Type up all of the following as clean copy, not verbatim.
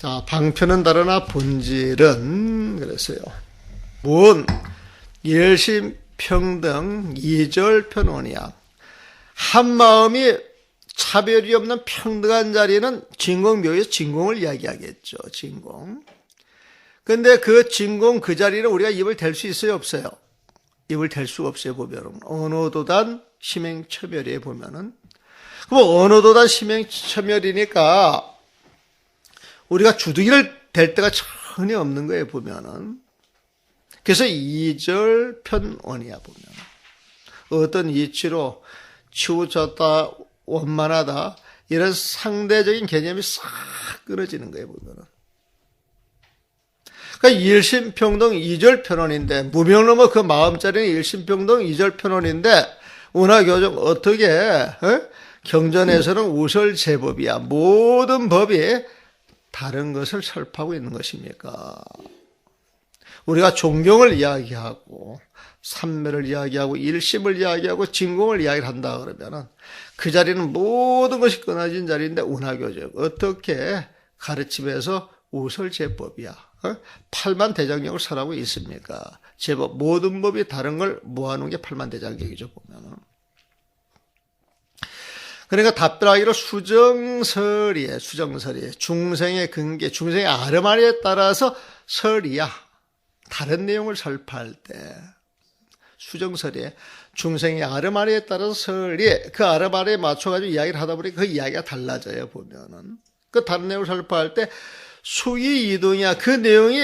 자, 방편은 다르나 본질은 그랬어요. 문 일심평등 이절편원이야. 한 마음이 차별이 없는 평등한 자리는 진공묘에서 진공을 이야기하겠죠. 진공. 근데 그 진공 그 자리는 우리가 입을 댈 수 있어요, 없어요? 입을 댈 수가 없어요, 보면은. 언어도단 심행처멸에 보면은. 그럼 언어도단 심행처멸이니까 우리가 주둥이를 댈 데가 전혀 없는 거예요, 보면은. 그래서 이절편원이야, 보면. 어떤 이치로 치우쳤다, 원만하다, 이런 상대적인 개념이 싹 끊어지는 거예요, 보면은. 그러니까 일심평등 이절편원인데, 무명놈의 그 마음자리는 일심평등 이절편원인데, 운하교정 어떻게, 경전에서는 우설제법이야. 모든 법이 다른 것을 설파하고 있는 것입니까? 우리가 존경을 이야기하고 삼매를 이야기하고 일심을 이야기하고 진공을 이야기한다 그러면은 그 자리는 모든 것이 끊어진 자리인데 운하교적 어떻게 가르침에서 우설제법이야. 팔만대장경을 설하고 있습니까? 제법 모든 법이 다른 걸 모아놓은 게 팔만대장경이죠, 보면은. 그러니까 답변하기로 수정설이에요. 수정설이에요. 중생의 근계, 중생의 아르마리에 따라서 설이야. 다른 내용을 설파할 때 수정설이에요. 중생의 아르마리에 따라서 설이 그 아르마리에 맞춰가지고 이야기를 하다 보니 그 이야기가 달라져요. 보면은 그 다른 내용을 설파할 때 수기 이동이야. 그 내용이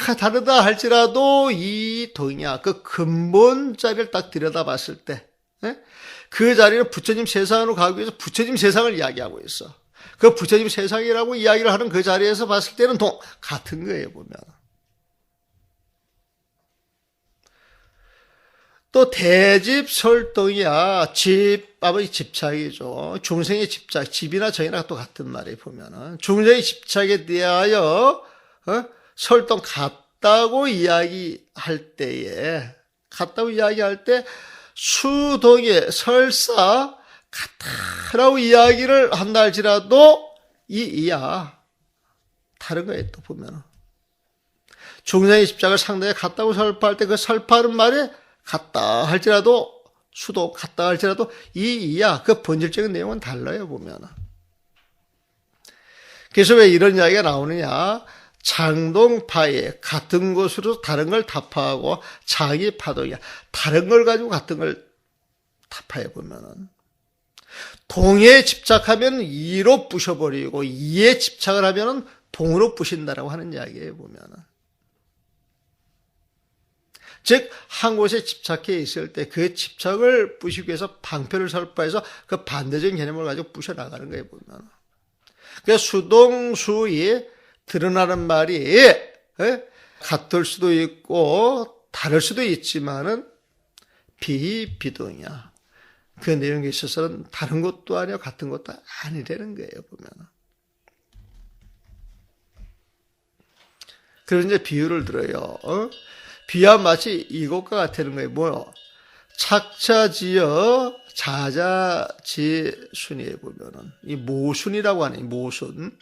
다 다르다 할지라도 이동이야. 그 근본 자리를 딱 들여다봤을 때 그 자리는 부처님 세상으로 가기 위해서 부처님 세상을 이야기하고 있어. 그 부처님 세상이라고 이야기를 하는 그 자리에서 봤을 때는 같은 거예요, 보면. 또 대집설동이야. 아버지 집착이죠. 중생의 집착, 집이나 정이나 또 같은 말이에요, 보면은. 중생의 집착에 대하여, 설동 같다고 이야기할 때에, 수동의 설사 같다라고 이야기를 한다 할지라도 이야 다른 거예요. 또 보면은 중생의 집착을 상당히 같다고 설파할 때 그 설파하는 말이 같다 할지라도 수도 같다 할지라도 이야 그 본질적인 내용은 달라요, 보면은. 그래서 왜 이런 이야기가 나오느냐? 장동파에 같은 것으로 다른 걸 답하고 자기 파동이야. 다른 걸 가지고 같은 걸 답해 보면은. 동에 집착하면 이로 부셔버리고 이에 집착을 하면은 동으로 부신다라고 하는 이야기예요, 보면은. 즉, 한 곳에 집착해 있을 때 그 집착을 부시기 위해서 방편을 설파해서 그 반대적인 개념을 가지고 부셔나가는 거예요, 보면은. 그래서 수동수의 드러나는 말이 같을 수도 있고 다를 수도 있지만은 비동이야. 그 내용에 있어서는 다른 것도 아니고 같은 것도 아니라는 거예요, 보면. 그래서 이제 비유를 들어요. 비유와 마치 이것과 같다는 거예요. 뭐요? 착자지어 자자지순이에 보면은 이 모순이라고 하네. 모순.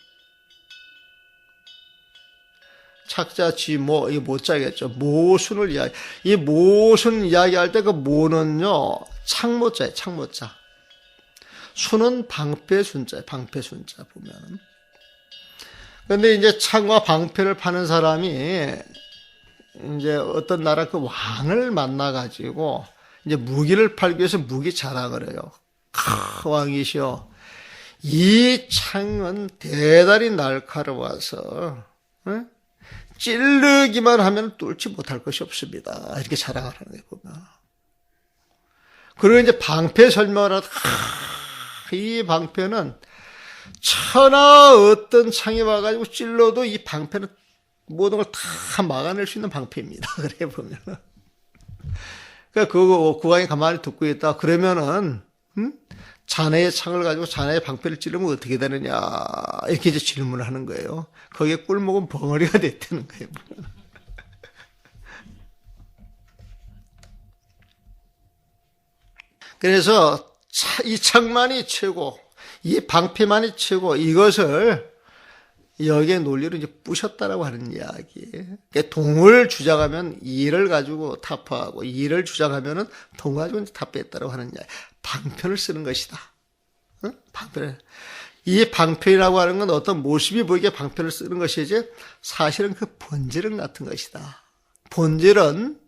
착자지모, 이게 모자겠죠. 모순을 이야기. 이 모순 이야기할 때 그 모는요, 창모자예요, 창모자. 순은 방패순자예요, 방패순자 보면은. 근데 이제 창과 방패를 파는 사람이 이제 어떤 나라 그 왕을 만나가지고 이제 무기를 팔기 위해서 무기 자랑을 해요. 왕이시여, 이 창은 대단히 날카로워서, 찌르기만 하면 뚫지 못할 것이 없습니다. 이렇게 자랑을 하는 거예요, 보면. 그리고 이제 방패 설명을 하다, 이 방패는 천하 어떤 창이 와가지고 찔러도 이 방패는 모든 걸 다 막아낼 수 있는 방패입니다. 그래 보면. 그러니까 그 왕이 가만히 듣고 있다. 그러면은, 자네의 창을 가지고 자네의 방패를 찌르면 어떻게 되느냐. 이렇게 이제 질문을 하는 거예요. 거기에 꿀먹은 벙어리가 됐다는 거예요. 그래서 이 창만이 최고, 이 방패만이 최고, 이것을 여기에 논리를 이제 부셨다라고 하는 이야기. 그러니까 동을 주장하면 이를 가지고 타파하고 이를 주장하면은 동 가지고 타파했다라고 하는 이야기. 방편을 쓰는 것이다. 응? 방편을. 이 방편이라고 하는 건 어떤 모습이 보이게 방편을 쓰는 것이지 사실은 그 본질은 같은 것이다. 본질은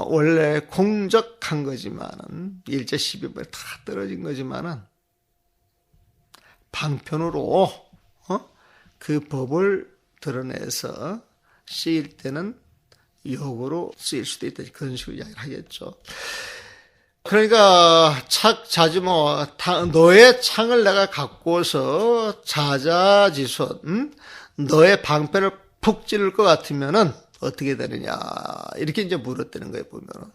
원래 공적한 거지만은 일제 12번에 다 떨어진 거지만은 방편으로 그 법을 드러내서 쓰일 때는 역으로 쓰일 수도 있다. 그런 식으로 이야기를 하겠죠. 그러니까 너의 창을 내가 갖고서 자자지손 너의 방편을 푹 찌를 것 같으면은 어떻게 되느냐 이렇게 이제 물었다는 거예요. 보면은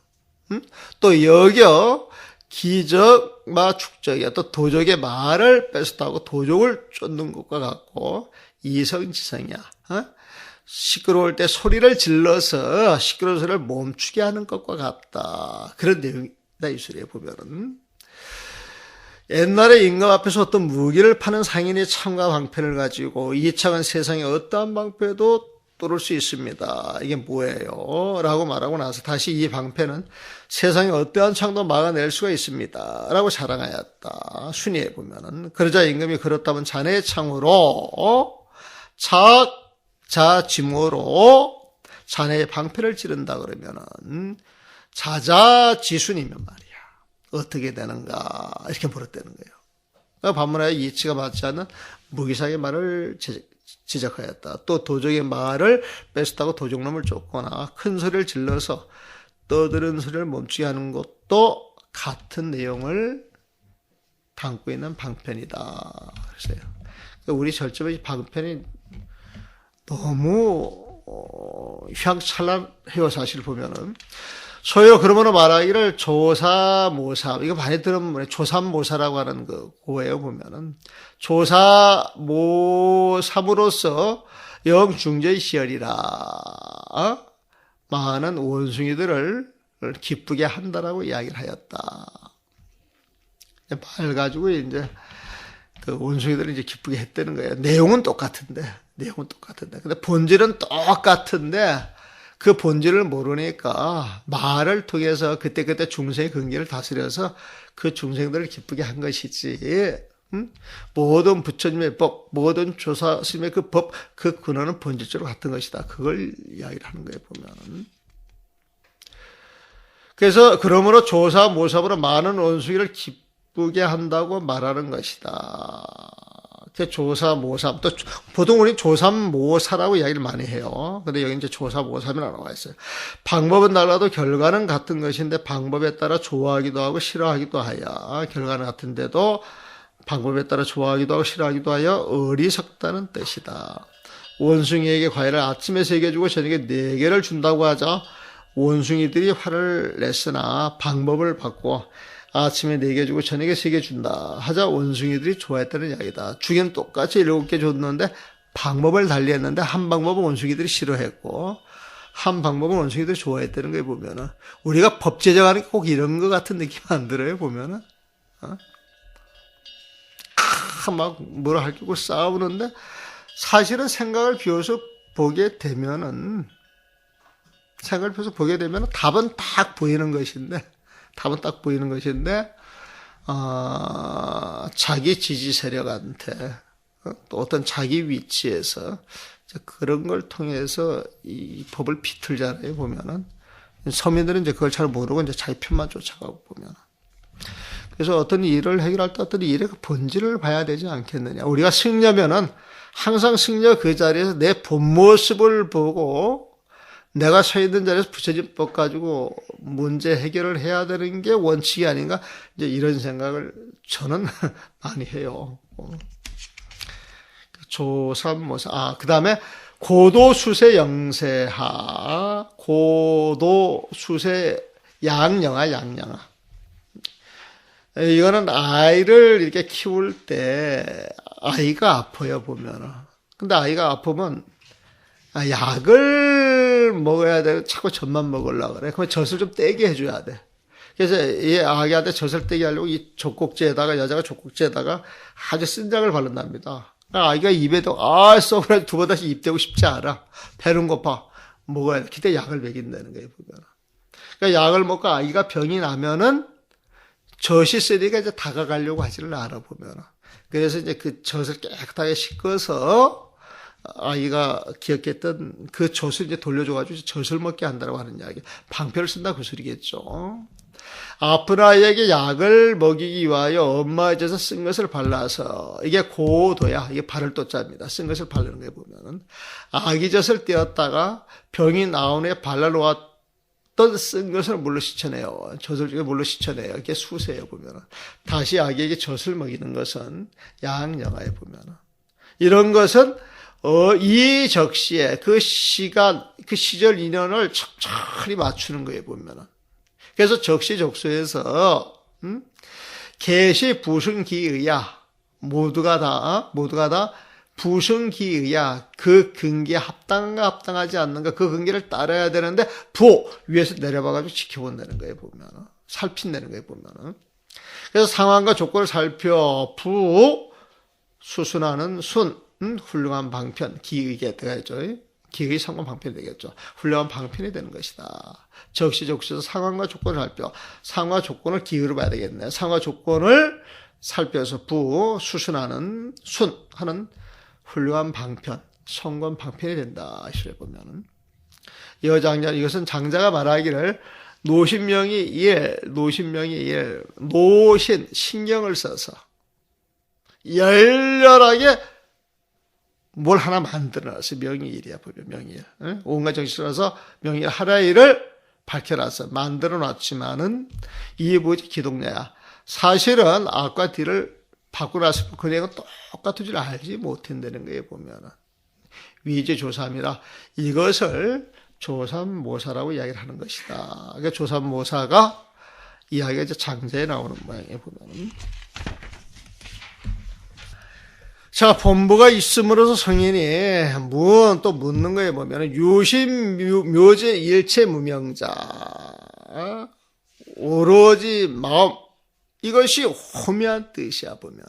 또 여기요 기적마 축적이야. 또 도적의 말을 뺏었다고 도적을 쫓는 것과 같고 이성지성이야. 시끄러울 때 소리를 질러서 시끄러운 소리를 멈추게 하는 것과 같다. 그런 내용이다. 이 소리에 보면은 옛날에 임금 앞에서 어떤 무기를 파는 상인이 창과 방패를 가지고 이 창은 세상에 어떠한 방패도 뚫을 수 있습니다. 이게 뭐예요? 라고 말하고 나서 다시 이 방패는 세상에 어떠한 창도 막아낼 수가 있습니다. 라고 자랑하였다. 순위에 보면은. 그러자 임금이 그렇다면 자네의 창으로 자짐으로 자네의 방패를 찌른다 그러면은 자자지순이면 말이야. 어떻게 되는가? 이렇게 물었다는 거예요. 반문하여 이치가 맞지 않는 무기상의 말을 지적하였다. 또 도적의 말을 뺏었다고 도적놈을 쫓거나 큰 소리를 질러서 떠드는 소리를 멈추게 하는 것도 같은 내용을 담고 있는 방편이다. 그래서요. 우리 절집의 방편이 너무 휘황찬란해요. 사실 보면은. 소위로 그러므로 말하기를 조사모사, 이거 많이 들으면 조삼모사라고 하는 그 고예요 보면은 조사모삼으로서 영중제의 시열이라 많은 원숭이들을 기쁘게 한다라고 이야기를 하였다. 말 가지고 이제 그 원숭이들을 이제 기쁘게 했다는 거예요. 내용은 똑같은데. 근데 본질은 똑같은데 그 본질을 모르니까 말을 통해서 그때그때 중생의 근기를 다스려서 그 중생들을 기쁘게 한 것이지. 모든 부처님의 법, 모든 조사스님의 그 법, 그 근원은 본질적으로 같은 것이다. 그걸 이야기를 하는 거예요, 보면. 그래서 그러므로 조사, 모사보로 많은 원숭이를 기쁘게 한다고 말하는 것이다. 조사모삼, 또 보통 우리 조삼모사라고 이야기를 많이 해요. 근데 여기 이제 조사모삼이라고 나와 있어요. 방법은 달라도 결과는 같은 것인데 방법에 따라 좋아하기도 하고 싫어하기도 하여 결과는 같은데도 방법에 따라 좋아하기도 하고 싫어하기도 하여 어리석다는 뜻이다. 원숭이에게 과일을 아침에 3개 주고 저녁에 4개를 준다고 하자 원숭이들이 화를 냈으나 방법을 바꿔 아침에 4개 주고 저녁에 3개 준다 하자 원숭이들이 좋아했다는 이야기다. 주기는 똑같이 7개 줬는데 방법을 달리했는데 한 방법은 원숭이들이 싫어했고 한 방법은 원숭이들이 좋아했다는 거에 보면은 우리가 법 제정하는 게 꼭 이런 것 같은 느낌 안 들어요? 보면은 막 뭐라 할 끼고 싸우는데 사실은 생각을 비워서 보게 되면은 답은 딱 보이는 것인데 자기 지지 세력한테 또 어떤 자기 위치에서 그런 걸 통해서 이 법을 비틀잖아요. 보면은 서민들은 이제 그걸 잘 모르고 이제 자기 편만 쫓아가고 보면. 그래서 어떤 일을 해결할 때 어떤 일의 그 본질을 봐야 되지 않겠느냐. 우리가 승려면은 항상 승려 그 자리에서 내 본 모습을 보고 내가 서 있는 자리에서 부처님 법 가지고 문제 해결을 해야 되는 게 원칙이 아닌가 이제 이런 생각을 저는 많이 해요. 조삼모사. 그 다음에 고도수세 영세하, 고도수세 양영하. 이거는 아이를 이렇게 키울 때 아이가 아파요, 보면은. 근데 아이가 아프면 약을 먹어야 돼. 자꾸 젖만 먹으려고 그래. 그러면 젖을 좀 떼게 해줘야 돼. 그래서 이 아기한테 젖을 떼게 하려고 이 젖꼭지에다가, 여자가 젖꼭지에다가 아주 쓴 약을 바른답니다. 아이가 입에도 썩으라 두 번 다시 입대고 싶지 않아. 배는 고파. 먹어야 돼. 그때 약을 먹인다는 거예요, 보면. 그러니까 약을 먹고 아이가 병이 나면은 젖이 쓰니까 이제 다가가려고 하지를 않아, 보면. 그래서 이제 그 젖을 깨끗하게 씻어서 아이가 기억했던 그 젖을 이제 돌려줘가지고 젖을 먹게 한다고 하는 이야기. 방패를 쓴다 그 소리겠죠. 아픈 아이에게 약을 먹이기 위하여 엄마의 젖에 쓴 것을 발라서, 이게 고도야. 이게 바를 도자입니다. 쓴 것을 바르는 거에 보면은. 아기 젖을 떼었다가 병이 나온 후에 발라놓았던 쓴 것을 물로 씻어내요. 젖을 물로 씻어내요. 이게 수세요, 보면은. 다시 아기에게 젖을 먹이는 것은 양영하에 보면은. 이런 것은 이 적시에 그 시간, 그 시절 인연을 척척히 맞추는 거에 보면은. 그래서 적시적소에서 계시 부승기의야, 모두가 다 부승기의야, 그 근기에 합당한가 합당하지 않는가 그 근기를 따라야 되는데 부 위에서 내려봐가지고 지켜본다는 거예요, 보면은. 살핀다는 거예요, 보면은. 그래서 상황과 조건을 살펴 부 수순하는 순, 훌륭한 방편, 기의가 들어가죠. 기의 상관 방편이 되겠죠. 훌륭한 방편이 되는 것이다. 적시적소에서 상황과 조건을 살펴, 상황과 조건을 기의로 봐야 되겠네. 상황과 조건을 살펴서 부 수순하는 순 하는 훌륭한 방편, 성관 방편이 된다. 이렇게 보면은 여장자, 이것은 장자가 말하기를 노신명이 일, 노신 신경을 써서 열렬하게 뭘 하나 만들어놨어. 명의일이야, 보면 명의일. 온갖 정신을 써서 명의일 하나의 일을 밝혀놨어. 만들어놨지만은 이게 뭐지? 기독녀야. 사실은 악과 뒤를 바꾸놨을 뿐 그 내용은 똑같은 줄 알지 못한다는 거예요, 보면은. 위제조삼이라 이것을 조삼모사라고 이야기를 하는 것이다. 그러니까 조삼모사가 이야기가 이제 장자에 나오는 모양이에요, 보면은. 자, 본부가 있음으로써 성인이 또 묻는 거에 보면 유심묘제 일체무명자, 오로지 마음, 이것이 호미한 뜻이야, 보면.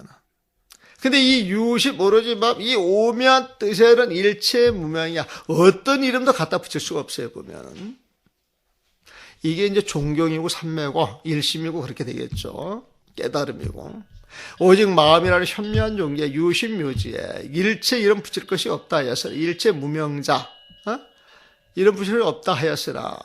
근데 이 유심 오로지 마음, 이 오미한 뜻에는 일체무명이야. 어떤 이름도 갖다 붙일 수가 없어요, 보면. 이게 이제 존경이고 삼매고 일심이고 그렇게 되겠죠. 깨달음이고. 오직 마음이라는 현미한 종기에 유심묘지에 일체 이름 붙일 것이 없다 하였으나, 일체 무명자, 이름 붙일 것이 없다 하였으나,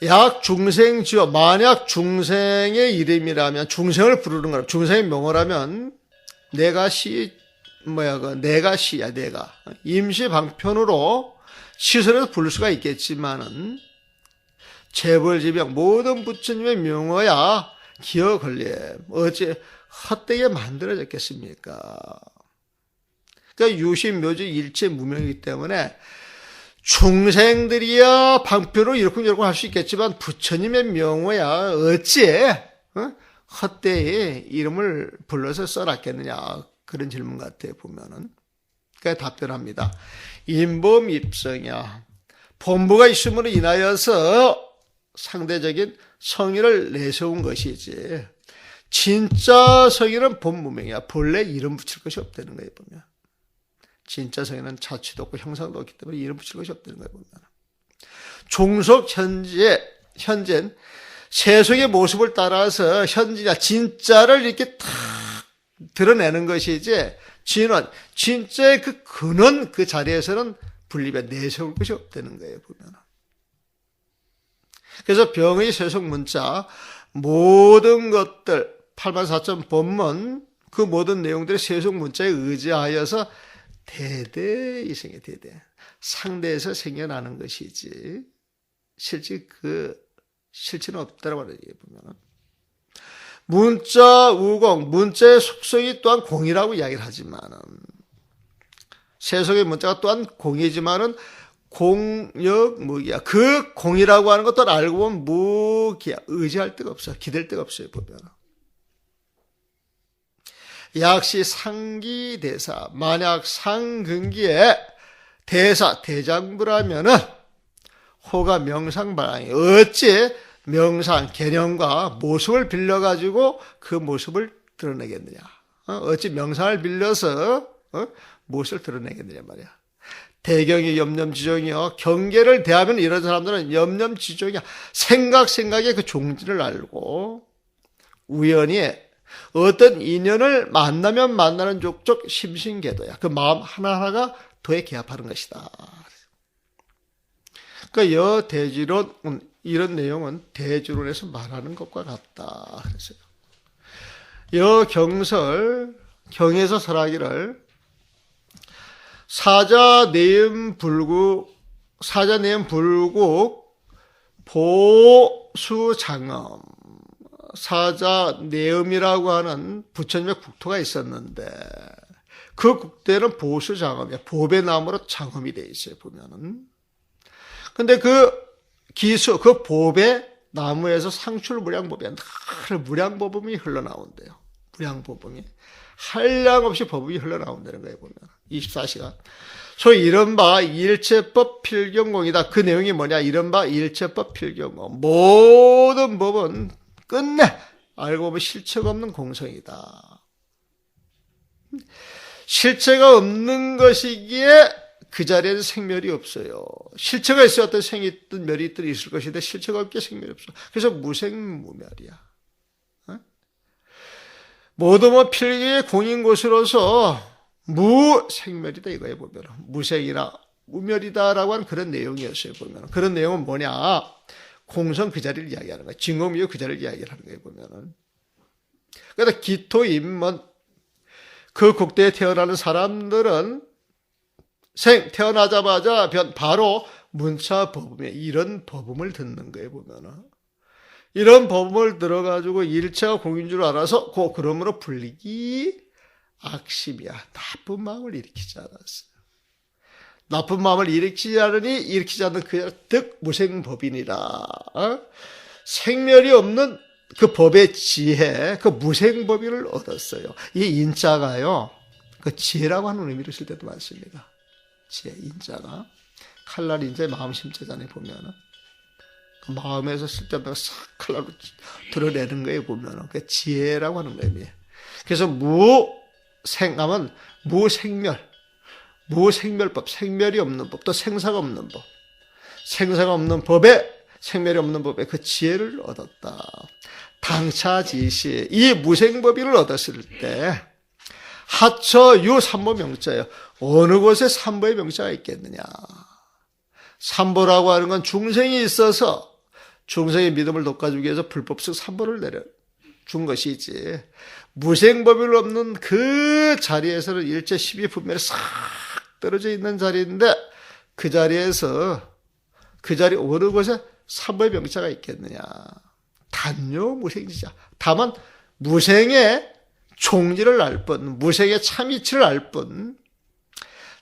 약 중생지어, 만약 중생의 이름이라면, 중생을 부르는 거라, 중생의 명어라면 내가 내가 시야, 내가 임시 방편으로 시설에서 부를 수가 있겠지만은 재벌지병 모든 부처님의 명어야 기어 걸려. 어째 헛되게 만들어졌겠습니까? 그러니까 유심묘지 일체 무명이기 때문에 중생들이야 방편으로 이렇게 할 수 있겠지만 부처님의 명어야 어찌 헛되이 이름을 불러서 써놨겠느냐, 그런 질문 같아요, 보면은. 그러니까 답변합니다. 인범입성이야. 본부가 있음으로 인하여서 상대적인 성의를 내세운 것이지, 진짜 성의는 본무명이야. 본래 이름 붙일 것이 없다는 거예요, 보면. 진짜 성의는 자취도 없고 형상도 없기 때문에 이름 붙일 것이 없다는 거예요, 보면. 종속 현재는 세속의 모습을 따라서 현지냐, 진짜를 이렇게 탁 드러내는 것이지, 진짜의 그 근원, 그 자리에서는 분립에 내세울 것이 없다는 거예요, 보면. 그래서 병의 세속 문자, 모든 것들, 84점 본문, 그 모든 내용들의 세속 문자에 의지하여서 대대이생의 대대. 상대에서 생겨나는 것이지, 실체는 없다라고 보면. 문자 우공, 문자의 속성이 또한 공이라고 이야기를 하지만은, 세속의 문자가 또한 공이지만은, 공역 무기야. 그 공이라고 하는 것도 알고 보면 무기야. 의지할 데가 없어. 기댈 데가 없어요, 보면. 약시 상기대사. 만약 상근기에 대장부라면은 호가 명상발랑이 어찌 명상, 개념과 모습을 빌려가지고 그 모습을 드러내겠느냐. 어찌 명상을 빌려서 무엇을 드러내겠느냐 말이야. 대경이 염념지종이요. 경계를 대하면 이런 사람들은 염념지종이야. 생각의 그 종지를 알고 우연히 어떤 인연을 만나면 만나는 족족 심신계도야. 그 마음 하나하나가 도에 개합하는 것이다. 그러니까 여대지론, 이런 내용은 대지론에서 말하는 것과 같다. 그랬어요. 여경설, 경에서 설하기를 사자내음 불국 보수장엄. 사자내음이라고 하는 부처님의 국토가 있었는데 그 국대는 보수장엄이야. 보배나무로 장엄이 돼 있어요. 보면은. 근데 그 보배 나무에서 상출무량법이야. 늘 무량법음이 흘러나온대요. 무량법음이. 한량없이 법음이 흘러나온다는 거예요. 보면 24시간. 소위 이른바 일체법 필경공이다. 그 내용이 뭐냐. 이른바 일체법 필경공. 모든 법은 끝내 알고 보면 실체가 없는 공성이다. 실체가 없는 것이기에 그 자리에는 생멸이 없어요. 실체가 있어야 어떤 생이 있든 멸이 있든 있을 것인데 실체가 없기에 생멸이 없어. 그래서 무생무멸이야. 모두 뭐 필기의 공인 곳으로서 무생멸이다 이거에 보면 무생이나 무멸이다라고 하는 그런 내용이었어요. 보면 그런 내용은 뭐냐? 공성 그 자리를 이야기하는 거야. 진공미유 그 자리를 이야기하는 거예요. 보면은. 그러니까 기토인문 그 국대에 태어나는 사람들은 태어나자마자 바로 문차법음에 이런 법음을 듣는 거예요. 보면은. 이런 법음을 들어가지고 일체가 공인 줄 알아서 그러므로 불리기 악심이야. 나쁜 마음을 일으키지 않았어요. 나쁜 마음을 일으키지 않는 그 득무생법이니라. 생멸이 없는 그 법의 지혜, 그 무생법인을 얻었어요. 이 인자가요, 그 지혜라고 하는 의미를 쓸 때도 많습니다. 지혜, 인자가. 칼날 인자의 마음 심자잖아요, 보면은. 그 마음에서 쓸 때마다 싹 칼날로 드러내는 거예요, 보면은. 그 지혜라고 하는 거예요. 그래서 무생하면 무생멸. 무생멸법, 생멸이 없는 법, 또 생사가 없는 법. 생사가 없는 법에, 생멸이 없는 법에 그 지혜를 얻었다. 당차지시, 이 무생법인을 얻었을 때, 하처유 삼보 명자예요. 어느 곳에 삼보의 명자가 있겠느냐. 삼보라고 하는 건 중생이 있어서, 중생의 믿음을 돋궈주기 위해서 불법적 삼보를 내려준 것이지. 무생법인 없는 그 자리에서는 일체 12분별이 싹 떨어져 있는 자리인데 그 자리에서 그 자리 어느 곳에 삼보의 명자가 있겠느냐. 단요 무생지자. 다만 무생의 종지를 알 뿐, 무생의 참이치를 알 뿐,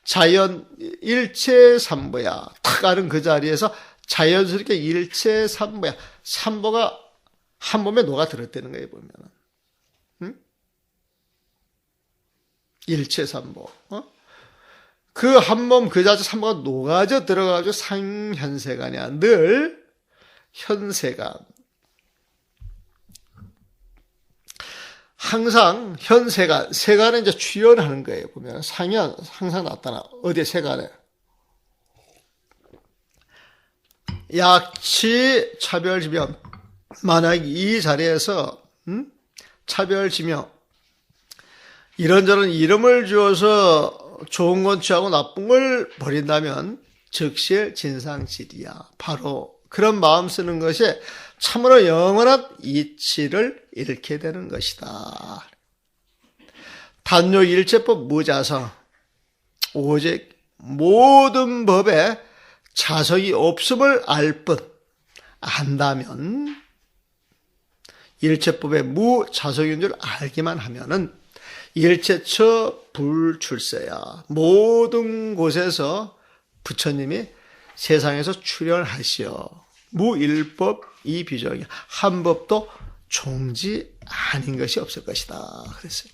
자연 일체 삼보야. 탁 하는 그 자리에서 자연스럽게 일체 삼보야. 삼보가 한 몸에 녹아 들었다는 거예요, 보면은. 응? 일체 삼보. 그 한 몸 그 자체 삼보가 녹아져 들어가가지고 상현세간이야. 늘 현세간. 항상 현세간, 세간에 이제 출현하는 거예요. 보면 상현 항상 나타나. 어디에 세간에? 약치 차별지명. 만약 이 자리에서 차별지명 이런저런 이름을 주어서 좋은 건 취하고 나쁜 걸 버린다면 즉실 진상질이야. 바로 그런 마음 쓰는 것이 참으로 영원한 이치를 잃게 되는 것이다. 단요 일체법 무자성. 오직 모든 법에 자성이 없음을 알 뿐 안다면 일체법의 무자성인 줄 알기만 하면은 일체처 불출세야. 모든 곳에서 부처님이 세상에서 출현하시어 무일법 이비정이야. 한 법도 종지 아닌 것이 없을 것이다. 그랬어요.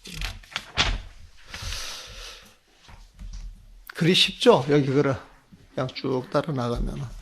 글이 쉽죠? 여기 그래. 그냥 쭉 따라 나가면.